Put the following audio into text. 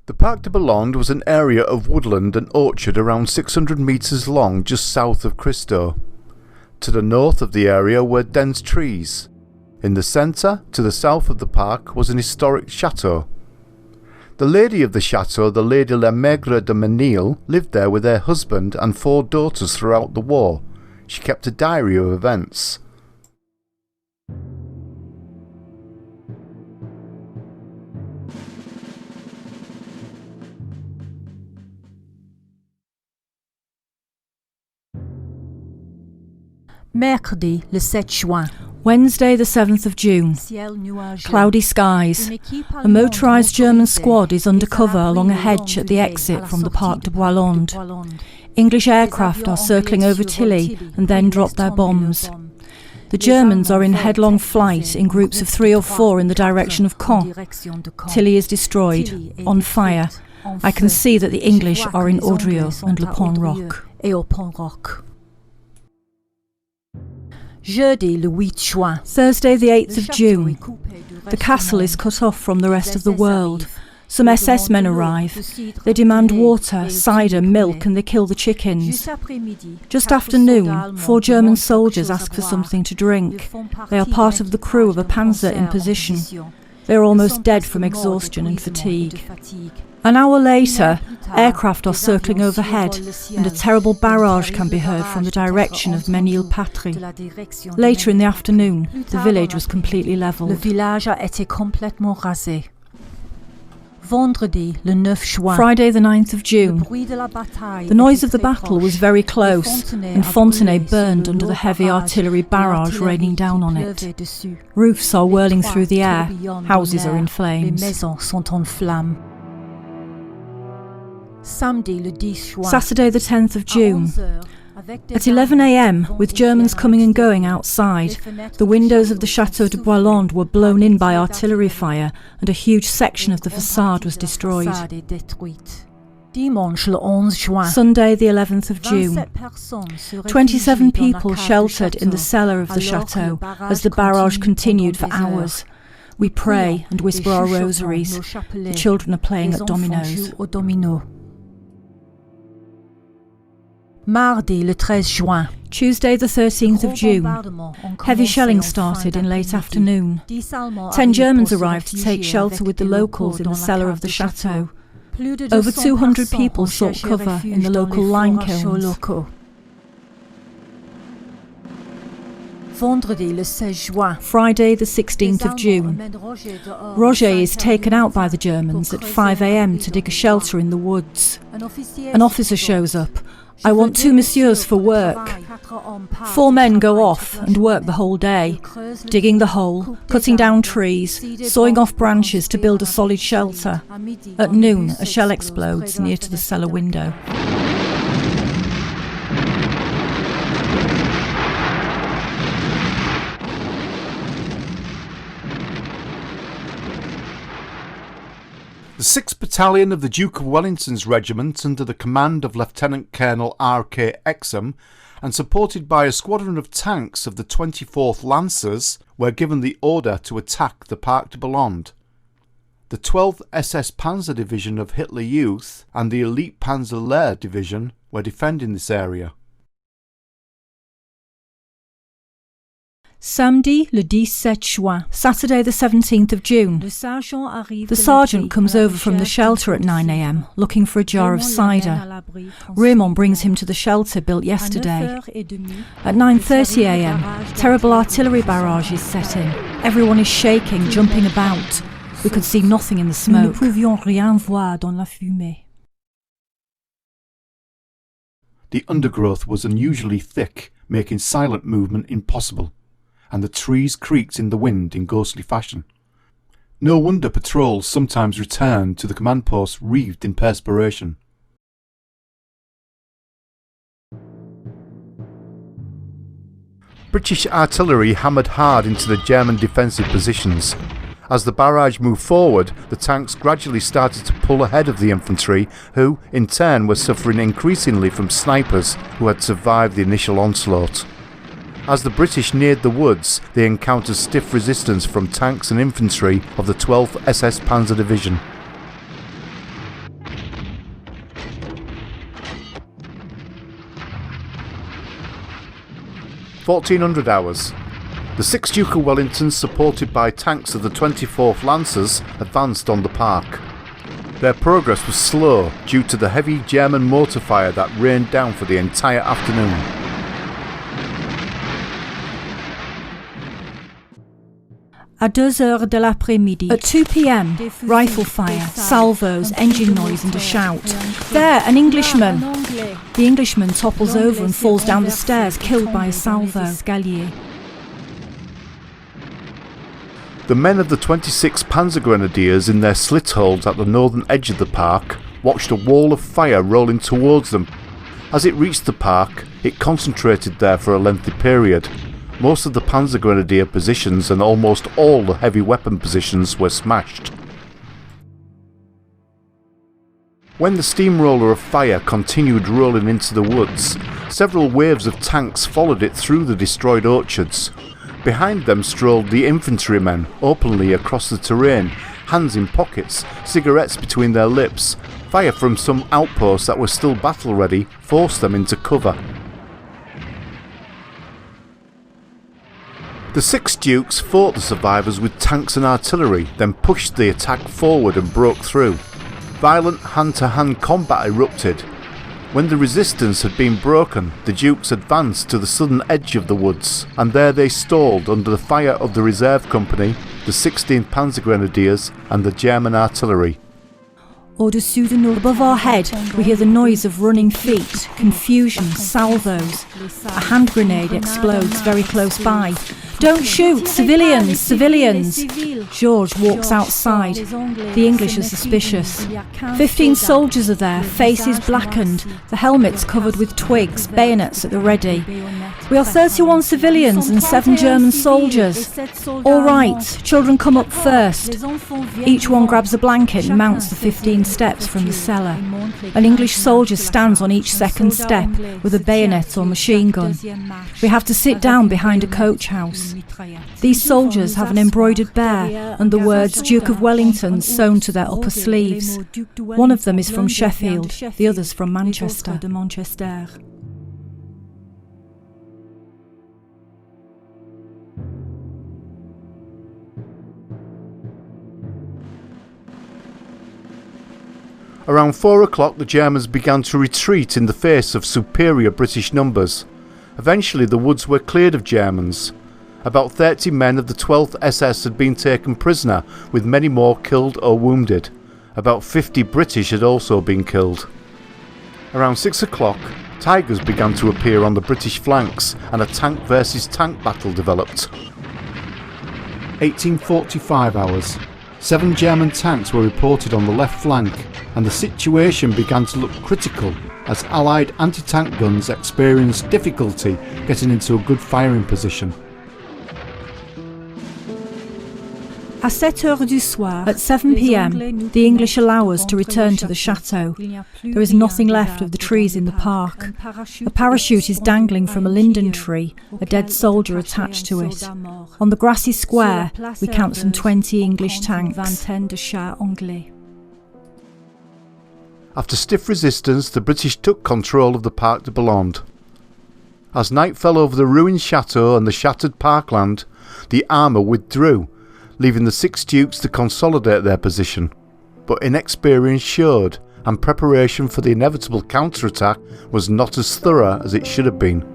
The Parc de Boislonde was an area of woodland and orchard around 600 metres long just south of Cristo. To the north of the area were dense trees. In the centre, to the south of the park, was an historic chateau. The lady of the chateau, the Lady La Maigre de Menil, lived there with her husband and 4 daughters throughout the war. She kept a diary of events. Mercredi, le 7 juin. Wednesday the 7th of June. Cloudy skies. A motorised German squad is under cover along a hedge at the exit from the Parc de Boislonde. English aircraft are circling over Tilly and then drop their bombs. The Germans are in headlong flight in groups of 3 or 4 in the direction of Caen. Tilly is destroyed, on fire. I can see that the English are in Audrieu and Le Pont Roque. Jeudi, le 8 juin. Thursday the 8th of June. The castle is cut off from the rest of the world. Some SS men arrive. They demand water, cider, milk, and they kill the chickens. Just after noon, 4 German soldiers ask for something to drink. They are part of the crew of a panzer in position. They are almost dead from exhaustion and fatigue. An hour later, aircraft are circling overhead, and a terrible barrage can be heard from the direction of Menil-Patry. Later in the afternoon, the village was completely levelled. Friday the 9th of June. The noise of the battle was very close, and Fontenay burned under the heavy artillery barrage raining down on it. Roofs are whirling through the air, houses are in flames. Saturday the 10th of June. At 11 a.m, with Germans coming and going outside, the windows of the Château de Boislonde were blown in by artillery fire and a huge section of the facade was destroyed. Sunday the 11th of June. 27 people sheltered in the cellar of the chateau as the barrage continued for hours. We pray and whisper our rosaries. The children are playing at dominoes. Mardi, le 13 juin. Tuesday the 13th of June. Heavy shelling started in late afternoon. 10 Germans arrived to take shelter with the locals in the cellar of the chateau. Over 200 people sought cover in the local lime kilns. Friday the 16th of June. Roger is taken out by the Germans at 5 a.m. to dig a shelter in the woods. An officer shows up. I want 2 messieurs for work. 4 men go off and work the whole day, digging the hole, cutting down trees, sawing off branches to build a solid shelter. At noon, a shell explodes near to the cellar window. The 6th Battalion of the Duke of Wellington's regiment, under the command of Lieutenant Colonel R.K. Exham and supported by a squadron of tanks of the 24th Lancers, were given the order to attack the Parc de Boislonde. The 12th SS Panzer Division of Hitler Youth and the Elite Panzer Lehr Division were defending this area. Samedi, le 17 juin. Saturday the 17th of June. The sergeant comes over from the shelter at 9 a.m, looking for a jar of cider. Raymond brings him to the shelter built yesterday. At 9:30 a.m, terrible artillery barrage is set in. Everyone is shaking, jumping about. We could see nothing in the smoke. The undergrowth was unusually thick, making silent movement impossible, and the trees creaked in the wind in ghostly fashion. No wonder patrols sometimes returned to the command post wreathed in perspiration. British artillery hammered hard into the German defensive positions. As the barrage moved forward, the tanks gradually started to pull ahead of the infantry, who, in turn, were suffering increasingly from snipers who had survived the initial onslaught. As the British neared the woods, they encountered stiff resistance from tanks and infantry of the 12th SS Panzer Division. 1400 hours. The 6th Duke of Wellington, supported by tanks of the 24th Lancers, advanced on the park. Their progress was slow due to the heavy German mortar fire that rained down for the entire afternoon. À 2 heures de l'après-midi. At 2 p.m, rifle fire, salvos, engine noise and a shout. There, an Englishman! The Englishman topples over and falls down the stairs, killed by a salvo. The men of the 26th Panzer Grenadiers in their slit holes at the northern edge of the park watched a wall of fire rolling towards them. As it reached the park, it concentrated there for a lengthy period. Most of the Panzer Grenadier positions and almost all the heavy weapon positions were smashed. When the steamroller of fire continued rolling into the woods, several waves of tanks followed it through the destroyed orchards. Behind them strolled the infantrymen openly across the terrain, hands in pockets, cigarettes between their lips. Fire from some outposts that were still battle ready forced them into cover. The 6 Dukes fought the survivors with tanks and artillery, then pushed the attack forward and broke through. Violent hand-to-hand combat erupted. When the resistance had been broken, the Dukes advanced to the southern edge of the woods, and there they stalled under the fire of the reserve company, the 16th Panzer Grenadiers and the German artillery. Au-dessus de nous, above our head, we hear the noise of running feet, confusion, salvos. A hand grenade explodes very close by. Don't shoot! Civilians! Civilians! Georges walks outside. The English are suspicious. 15 soldiers are there, faces blackened, the helmets covered with twigs, bayonets at the ready. We are 31 civilians and 7 German soldiers. All right, children come up first. Each one grabs a blanket and mounts the 15 steps from the cellar. An English soldier stands on each second step with a bayonet or machine gun. We have to sit down behind a coach house. These soldiers have an embroidered bear and the words Duke of Wellington sewn to their upper sleeves. One of them is from Sheffield, the others from Manchester. Around 4 o'clock the Germans began to retreat in the face of superior British numbers. Eventually the woods were cleared of Germans. About 30 men of the 12th SS had been taken prisoner, with many more killed or wounded. About 50 British had also been killed. Around 6 o'clock, Tigers began to appear on the British flanks and a tank versus tank battle developed. 1845 hours. 7 German tanks were reported on the left flank, and the situation began to look critical as Allied anti-tank guns experienced difficulty getting into a good firing position. À 7 heures du soir, at 7 p.m, the English allow us to return to the chateau. There is nothing left of the trees in the park. A parachute is dangling from a linden tree, a dead soldier attached to it. On the grassy square, we count some 20 English tanks. After stiff resistance, the British took control of the Parc de Boislonde. As night fell over the ruined chateau and the shattered parkland, the armour withdrew, leaving the 6 Dukes to consolidate their position. But inexperience showed, and preparation for the inevitable counterattack was not as thorough as it should have been.